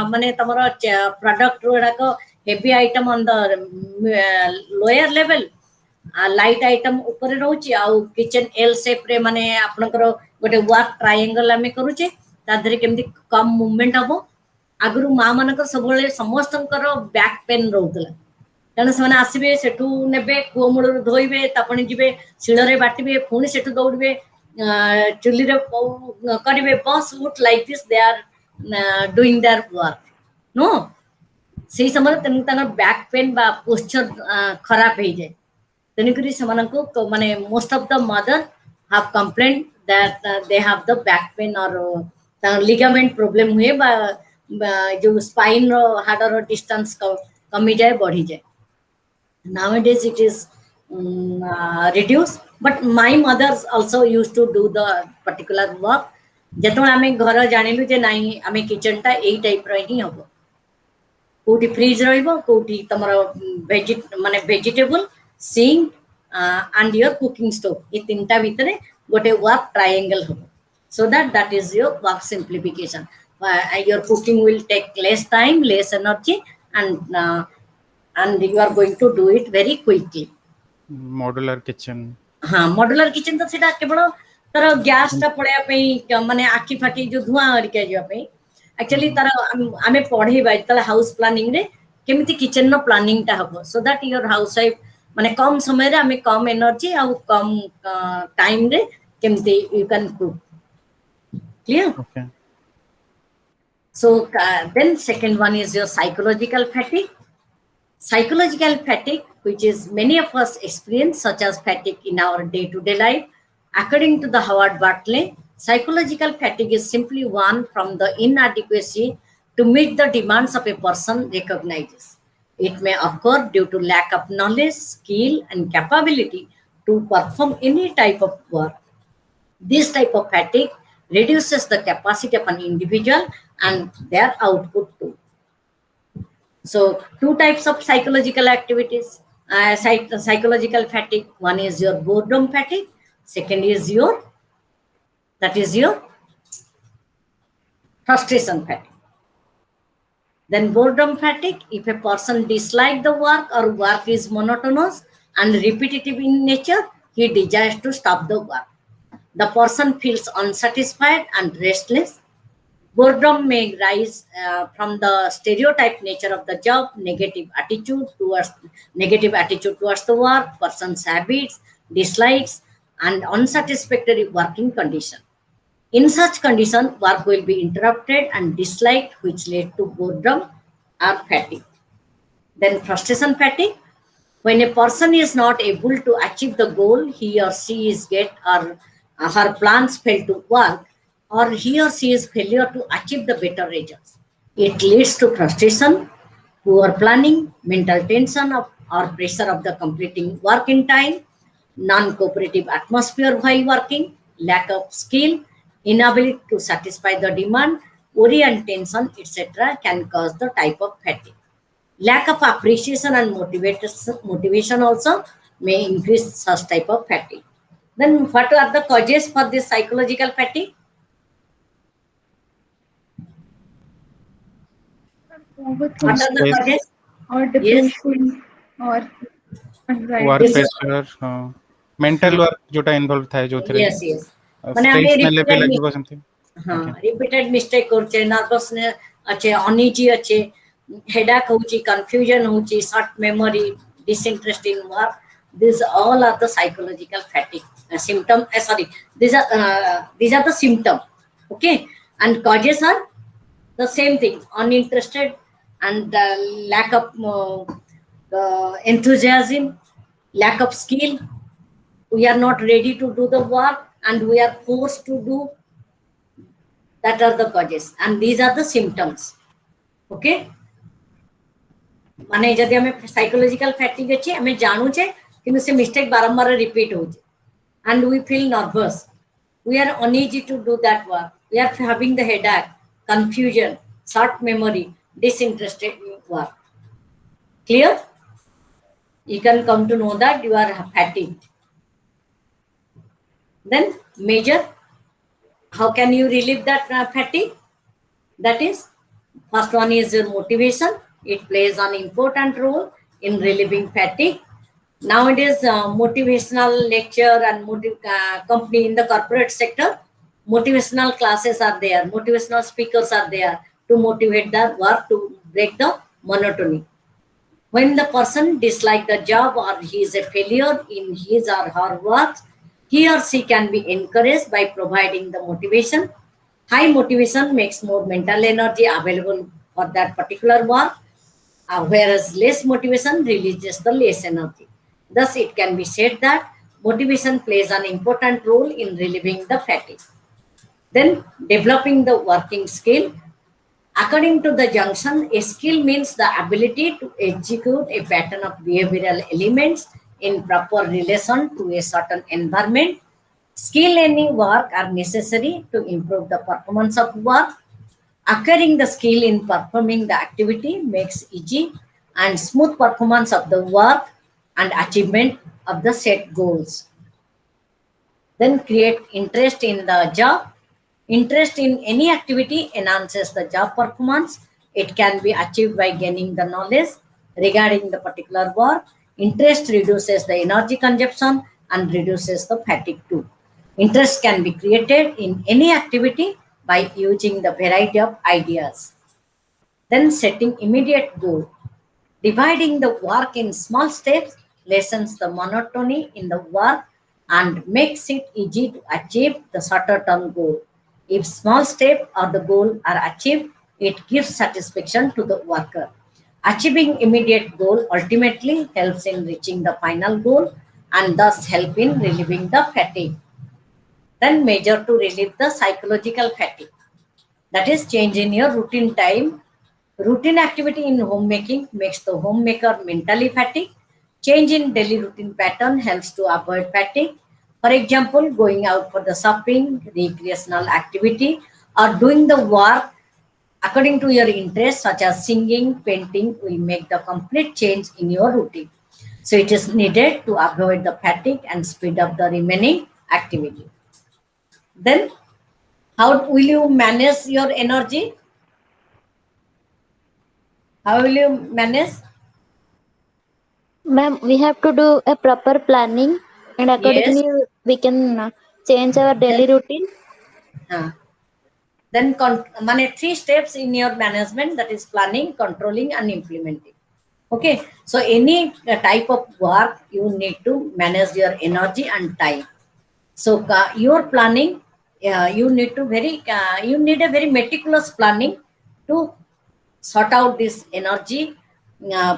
माने तमरो प्रोडक्ट रोडा को heavy item on the lower level light item ऊपर रहउची आ किचन एल शेप रे माने आपनकर गोटे वर्क ट्रायंगल आमे करूचे ता धरे केमदी कम मूवमेंट हबो आगरु मा मानकर सबले समस्तनकर बैक पेन रहउतला कारण से आसबे सेठू नेबे कुओ मूल धोइबे तापणी जिबे शिଳରେ बाटिबे पुणी सेठू दौड़बे चुली रे करिबे बस would like this they are doing their work नो सेही समय तंग बैक पेन बा पोस्चर खराब हे जाय तनिकरी समानको माने most of the mother have complain that they have the back pain और लिगामेंट प्रॉब्लम हुए बा जो स्पाइन रो हार्ड रो डिस्टेंस कमी जाए बढ़ी जाए nowadays it is reduced but my mothers also used to do the particular work जेतों आमे घर जानिलु जे नाही आमे किचन टा एई टाइप रो ही हबो कोठी फ्रीज रहइबो कोठी तमरो माने vegetable sink and your cooking stove ए तीनटा भितरे गोटे वर्क ट्रायंगल हबो so that is your work simplification your cooking will take less time less energy and you are going to do it very quickly modular kitchen हाँ modular kitchen तो सेटा केवल तार गैस टा पड़या पे माने आखी फाटी जो धुआं अड़के जिया पे एक्चुअली तार आमे पढेबा तले हाउस प्लानिंग रे केमिति किचन नो प्लानिंग टा हबो so that your house wife माने कम समय रे आमे कम एनर्जी आ कम टाइम रे केमिति you can cook clear okay So then second one is your psychological fatigue. Psychological fatigue, which is many of us experience, such as fatigue in our day-to-day life. According to the Howard Bartley, psychological fatigue is simply one from the inadequacy to meet the demands of a person recognizes. It may occur due to lack of knowledge, skill, and capability to perform any type of work. This type of fatigue reduces the capacity of an individual and their output too. So, two types of psychological activities, psychological fatigue. One is your boredom fatigue. Second is your, that is your frustration fatigue. Then boredom fatigue, if a person dislikes the work or work is monotonous and repetitive in nature, he desires to stop the work. The person feels unsatisfied and restless. Boredom may rise from the stereotype nature of the job, negative attitude towards the work, person's habits, dislikes, and unsatisfactory working condition. In such condition, work will be interrupted and disliked, which lead to boredom or fatigue. Then frustration fatigue. When a person is not able to achieve the goal he or she is get or her plans fail to work, or he or she is failure to achieve the better results, it leads to frustration, poor planning, mental tension of, or pressure of the completing work in time, non-cooperative atmosphere while working, lack of skill, inability to satisfy the demand, worry and tension, etc. can cause the type of fatigue. Lack of appreciation and motivation also may increase such type of fatigue. Then what are the causes for this psychological fatigue? What are the Overthinking causes? or depression or work anxiety. pressure, mental work जोटा involved था जो there Yes, yes. माने stress हमें ନେଲେ ବି repeated ଲାଗିବ ସେମିତି हाँ repeated mistake करचे, nervousness अच्छे, uneasy अच्छे, headache होची, confusion होची, short memory, disinterest in work. These all are the psychological fatigue symptom. Sorry, these are the symptom. Okay, and causes are the same thing: uninterested and lack of enthusiasm, lack of skill. We are not ready to do the work and we are forced to do. That are the causes and these are the symptoms. Okay, माने जदि हमें psychological fatigue अछि हमें जानू छे कि से mistake बारंबार रिपीट हो and we feel nervous, we are uneasy to do that work, we are having the headache, confusion, short memory, disinterested in work. Clear? You can come to know that you are fatigued. Then measure, how can you relieve that fatigue? That is, first one is your motivation. It plays an important role in relieving fatigue. Nowadays, motivational lecture and company in the corporate sector, motivational classes are there, motivational speakers are there to motivate the work, to break the monotony. When the person dislikes the job or he is a failure in his or her work, he or she can be encouraged by providing the motivation. High motivation makes more mental energy available for that particular work, whereas less motivation releases the less energy. Thus, it can be said that motivation plays an important role in relieving the fatigue. Then, developing the working skill. According to the Junction, a skill means the ability to execute a pattern of behavioral elements in proper relation to a certain environment. Skill in any work are necessary to improve the performance of work. Acquiring the skill in performing the activity makes easy and smooth performance of the work and achievement of the set goals. Then create interest in the job. Interest in any activity enhances the job performance. It can be achieved by gaining the knowledge regarding the particular work. Interest reduces the energy consumption and reduces the fatigue too. Interest can be created in any activity by using the variety of ideas. Then setting immediate goal. Dividing the work in small steps lessens the monotony in the work and makes it easy to achieve the shorter term goal. If small step or the goal are achieved, it gives satisfaction to the worker. Achieving immediate goal ultimately helps in reaching the final goal and thus help in relieving the fatigue. Then measure to relieve the psychological fatigue. That is change in your routine time. Routine activity in homemaking makes the homemaker mentally fatigued. Change in daily routine pattern helps to avoid fatigue. For example, going out for the shopping, recreational activity, or doing the work according to your interests, such as singing, painting, will make the complete change in your routine. So it is needed to avoid the fatigue and speed up the remaining activity. Then, how will you manage your energy? How will you manage? Ma'am, we have to do a proper planning, and Yes. accordingly we can change our daily routine. Then mane 3 steps in your management, that is planning, controlling, and implementing. Okay, so any type of work you need to manage your energy and time. So your planning, you need a very meticulous planning to sort out this energy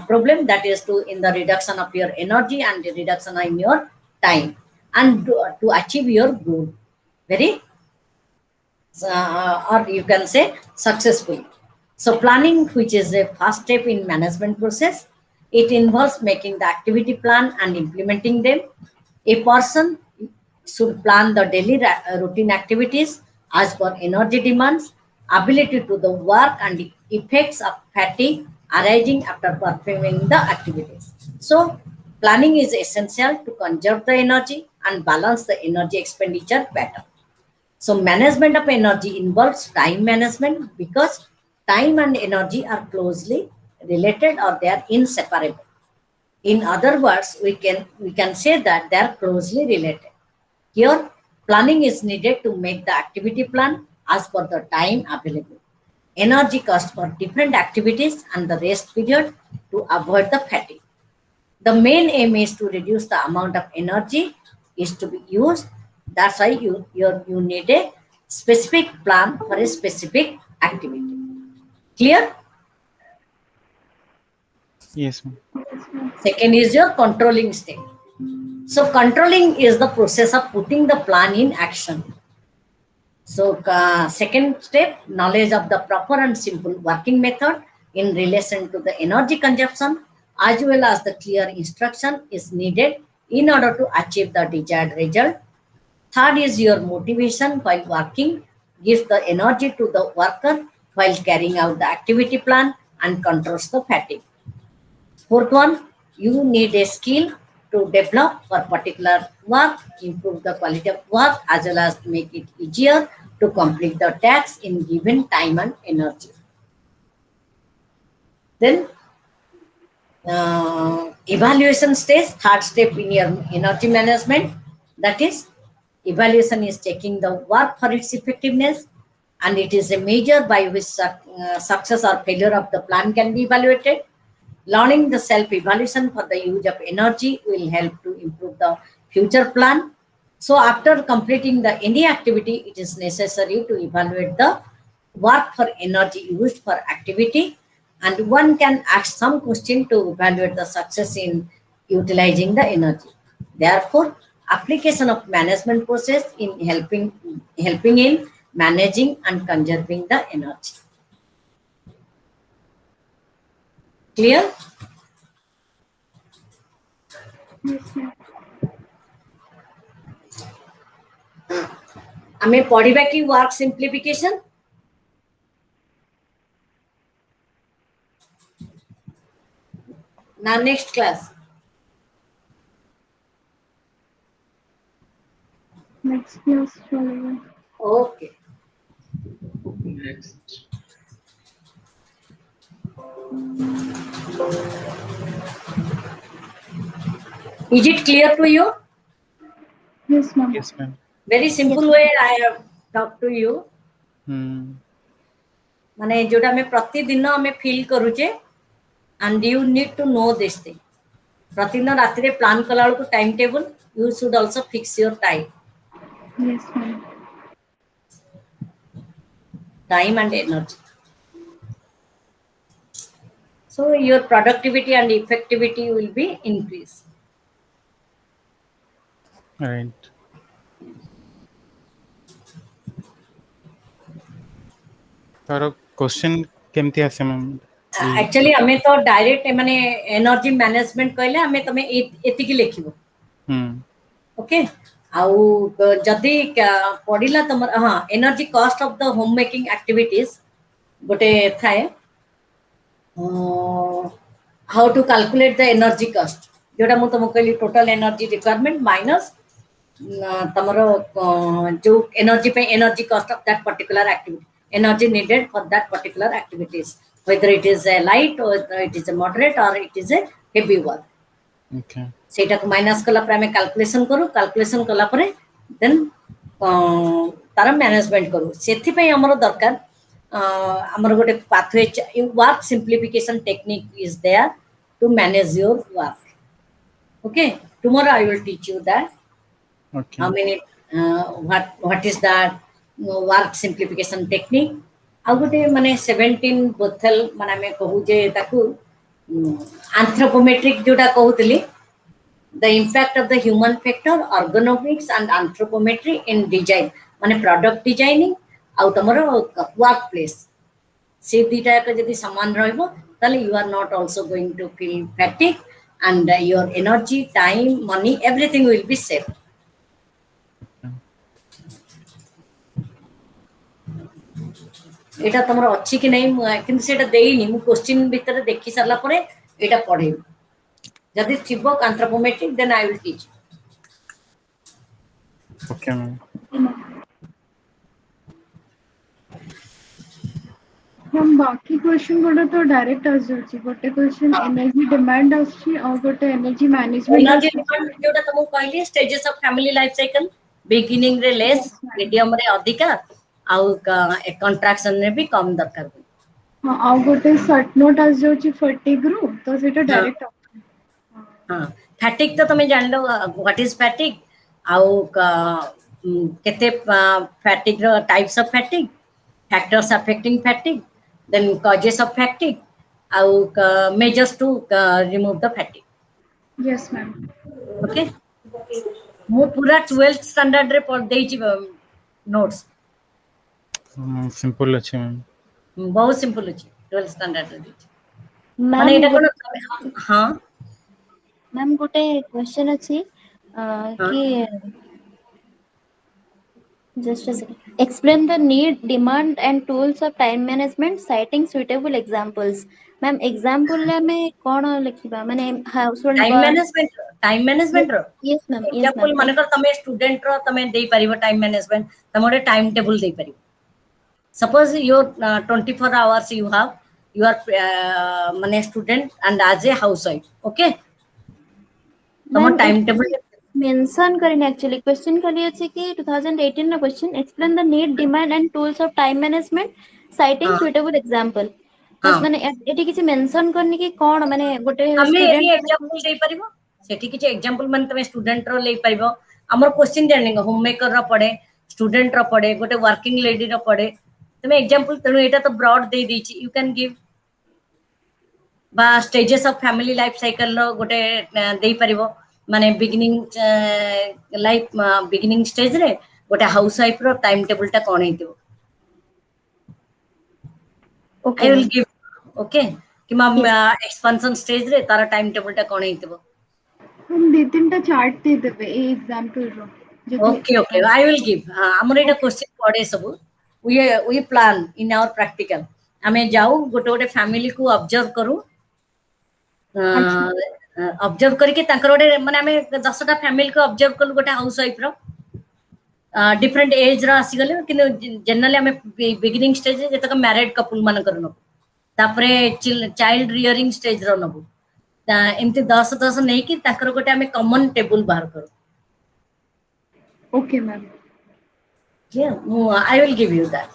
problem, that is to in the reduction of your energy and the reduction in your time, and to achieve your goal very or you can say successfully. So planning, which is a first step in management process, it involves making the activity plan and implementing them. A person should plan the daily routine activities as per energy demands, ability to the work, and the effects of fatigue arising after performing the activities. So planning is essential to conserve the energy and balance the energy expenditure better. So management of energy involves time management because time and energy are closely related or they are inseparable. In other words, we can say that they are closely related. Here, planning is needed to make the activity plan as per the time available, energy cost for different activities, and the rest period to avoid the fatigue. The main aim is to reduce the amount of energy is to be used. That's why you need a specific plan for a specific activity. Clear? Yes, ma'am. Second is your controlling step. So controlling is the process of putting the plan in action. So second step, knowledge of the proper and simple working method in relation to the energy consumption as well as the clear instruction is needed in order to achieve the desired result. Third is your motivation while working, gives the energy to the worker while carrying out the activity plan and controls the fatigue. Fourth one, you need a skill to develop for particular work, improve the quality of work as well as make it easier to complete the task in given time and energy. Then evaluation stage, third step in your energy management, that is evaluation is checking the work for its effectiveness, and it is a measure by which success or failure of the plan can be evaluated. Learning the self-evaluation for the use of energy will help to improve the future plan. So after completing the any activity, it is necessary to evaluate the work for energy used for activity, and one can ask some question to evaluate the success in utilizing the energy. Therefore, application of management process in helping in managing and conserving the energy. Clear? Yes, ma'am. ଆମେ ପଢିବା କି work simplification? Now next class. Next class चलेगा. Okay. Next. Is it clear to you? Yes, ma'am. Yes, ma'am. Very simple way I have talked to you. माने जोटा में प्रतिदिन आमे feel करूचे and you need to know this thing. प्रतिदिन राति रे प्लान कला को time table, you should also fix your time. Yes, ma'am. Time and energy. So your productivity and effectivity will be increased. Right. तार question केमती आसे ma'am actually हमें तो डायरेक्ट माने एनर्जी मैनेजमेंट कहले हमें तमे एतिकी लिखिबो ओके आउ जदी पढ़िला तमर हां energy cost of the home making activities गोटे थाए how to calculate the energy cost जोटा मु तुमको कहली टोटल एनर्जी रिक्वायरमेंट माइनस तमर जो एनर्जी पे energy cost of that particular activity energy needed for that particular activities, whether it is a light or it is a moderate or it is a heavy work. Okay. सेटा को minus कला पर हमें calculation कला पर then तार management करू सेथि पे हमरो दरकार हमरो गोटे pathway work simplification technique is there to manage your work okay tomorrow I will teach you that Okay. how many what is that work simplification technique आउ गोटे माने 17 बोथल माने हमें कहू जे ताकू एंथ्रोपोमेट्रिक जोटा कहूतली the impact of the human factor ergonomics and anthropometry in design माने प्रोडक्ट डिजाइनिंग आउ तमरो वर्क प्लेस से दीटा के यदि समान रहइबो ताले you are not also going to feel fatigue and your energy time money everything will be save एटा तमरो अच्छी कि नहीं किंतु सेटा देइनी मु क्वेश्चन भीतर देखि सरला परे एटा पढे जदि थिबो anthropometric then I will teach Okay, ma'am. हम बाकी क्वेश्चन गोटे तो डायरेक्ट आस जाउची गोटे क्वेश्चन एनर्जी डिमांड आछी और गोटे एनर्जी मैनेजमेंट एनर्जी डिमांड जोटा तुम कहली stages of family life cycle beginning रे लेस मीडियम रे अधिका आउ कंट्राक्शन रे भी कम दरकार हां और गोटे शॉर्ट नोट आस जाउची फटीग रो तो सेटा डायरेक्ट हां फैटिक तो तुम जान लो व्हाट इज फैटिक आउ केते फैटिक रो types of fatigue factors affecting fatigue then causes of fatigue आउ measures to remove the fatigue yes ma'am okay मु पूरा 12th स्टैंडर्ड रे पढ़ देई छी नोट्स सिंपल अच्छे मैम बहुत सिंपल अछि 12th स्टैंडर्ड रे मैम माने एटा कोन हां मैम गोटे क्वेश्चन अछि कि just a second explain the need demand and tools of time management citing suitable examples ma'am example ले में कोन लिखिबा माने हाउसहोल्ड टाइम मैनेजमेंट रो यस मैम एग्जांपल माने कर तमे स्टूडेंट रो तमे देई परिबो टाइम मैनेजमेंट तमोरे टाइम टेबल देई परिबो suppose your 24 hours you have you are माने student and as a housewife okay तमो टाइम टेबल मेंशन करें एक्चुअली क्वेश्चन खाली अछि कि 2018 रा question explain the need demand and tools of time management sighting suitable example बस माने eighty किछि मेंशन करनी कि कोन माने गोटे हमें स्टूडेंट एग्जांपल देई परिबो सेठी किछि एग्जांपल माने तमे स्टूडेंट रो लेई परिबो हमर क्वेश्चन जानिंग होम मेकर रो पड़े स्टूडेंट रो पड़े गोटे वर्किंग लेडी रो पड़े तमे एग्जांपल तनु एटा तो ब्रॉड देई दिछि यू कैन गिव बा stages of family life cycle रो गोटे देई परिबो माने बिगिनिंग लाइफ बिगिनिंग स्टेज रे गोटे हाउस वाइफ रो टाइम टेबल टा कोन हेतिबो आई विल गिव ओके कि माम एक्सपेंशन स्टेज रे तारा टाइम टेबल टा कोन हेतिबो हम दे तीनटा चार्ट दे देबे ए एग्जांपल रो okay okay I will give हमर एटा क्वेश्चन पड़े सब we plan in our practical हमें जाऊ गोटे गोटे फैमिली को ऑब्जर्व करू ऑब्जर्व करके तांकर गोटे माने हमें 10टा फैमिली को ऑब्जर्व कलु गोटे हाउस वाइफ रो डिफरेंट एज रो आसी गले किन जनरली हमें बिगिनिंग स्टेज जे तक मैरिड कपल मान करनो तापरे चाइल्ड रियरिंग स्टेज रो नबु ता एमते 10 नै कि तांकर गोटे हमें कॉमन टेबल बाहर करू okay ma'am yeah I will give you that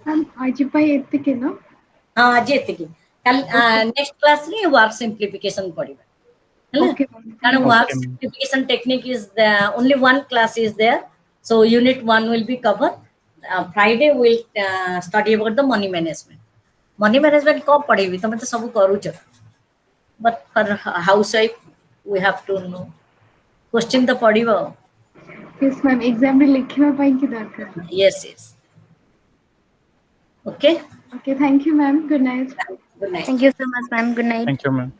हम आज पाई एते के ना हाँ आज एते की कल नेक्स्ट क्लास रे वर्क सिंप्लिफिकेशन पढ़िबा Okay, ma'am. Kind of Okay, work ma'am. simplification technique is there. Only one class is there, so unit 1 will be covered. Friday we'll study about the money management. Money management ko padhebi tame to sabu karuch, but for housewife we have to know question to padibo. Yes, ma'am. Exam re likhiba pai ki darkar. Yes, yes. Okay, Okay, thank you, ma'am. Good night. good night. Thank you so much, ma'am. Good night. Thank you, ma'am.